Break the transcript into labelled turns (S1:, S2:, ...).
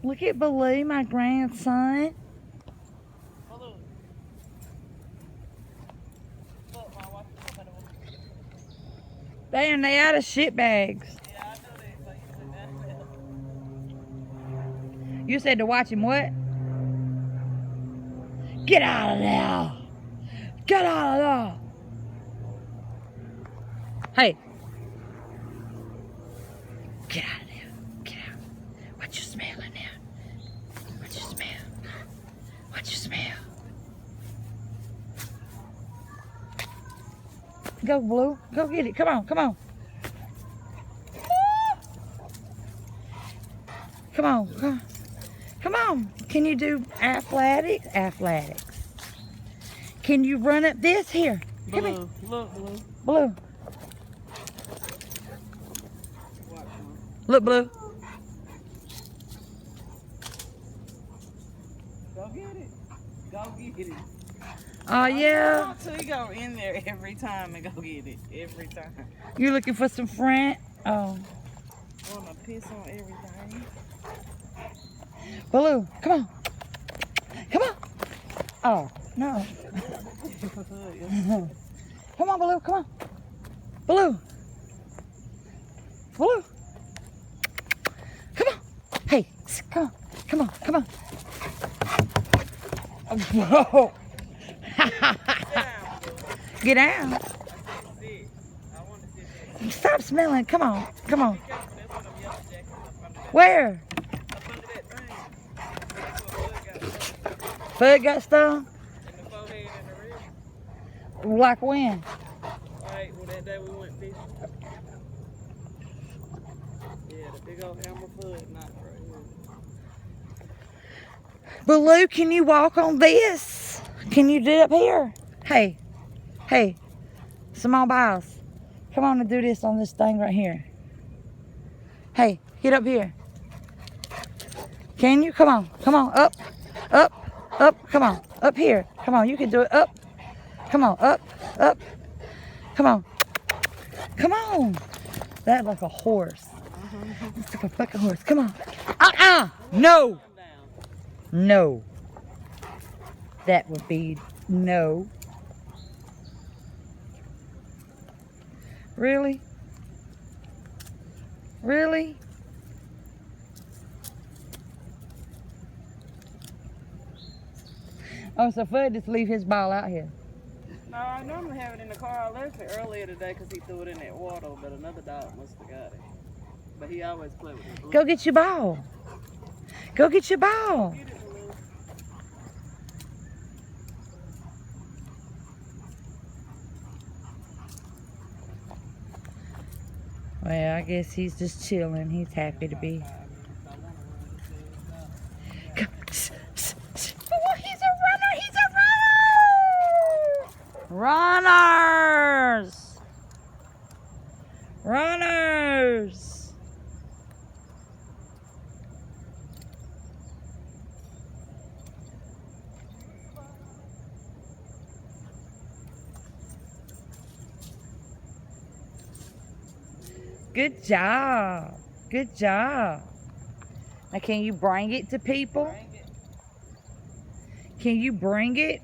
S1: Look at BALOO, my grandson.
S2: BALOO. Look, Mom, watch this one.
S1: Damn, they out of shit bags.
S2: Yeah, I know they. So you put that there.
S1: You said to watch him what? Get out of there! Get out of there! Hey! Get out of there! Get out! What you smelling now? What you smell? What you smell? Go, BALOO. Go get it. Come on, come on. Come on, come on. Come on. Can you do athletics? Athletics. Can you run up this here? Come here.
S2: BALOO. Look, BALOO.
S1: BALOO.
S2: Watch, Mom.
S1: Look, BALOO.
S2: Go get it. Go get it.
S1: Oh, yeah.
S2: So you go in there every time and go get it. Every time.
S1: You're looking for some friend? Oh.
S2: Wanna piss on everything.
S1: BALOO, come on. Come on. Oh, no. Come on, BALOO, come on. BALOO. BALOO. Come on. Hey, come on. Come on, come on. Whoa. Get down.
S2: Sit. I want to sit there.
S1: Stop smelling. Come on. Come on.
S2: That's what I'm yellow jackets up under that.
S1: Where?
S2: Up under that thing. That's what Bud got
S1: Bud got stung?
S2: in the forehead and the rib.
S1: Like when?
S2: Right, well that day we went fishing. Yeah, the big old hammer Bud knocked right here.
S1: BALOO, can you walk on this? Can you do it up here? Hey, hey, small boss. Come on and do this on this thing right here. Hey, get up here. Can you? Come on, come on, up, up, up, come on, up here. Come on, you can do it, up. Come on, up, up. Come on, come on. That's like a horse. It's like a fucking horse. Come on. No. No. That would be no. Really? Really? Oh, so Fudd just leave his ball out here.
S2: No, I normally have it in the car. I left it earlier today because he threw it in that water, but another dog must have got it. But he always play with it.
S1: Go get your ball. Go get your ball.
S2: Get it, Lou.
S1: Well, I guess he's just chilling. He's happy to be. Go. Oh, he's a runner. He's a runner. Runners. Runners. Good job. Good job. Now, can you bring it to people?
S2: Bring it.
S1: Can you bring it?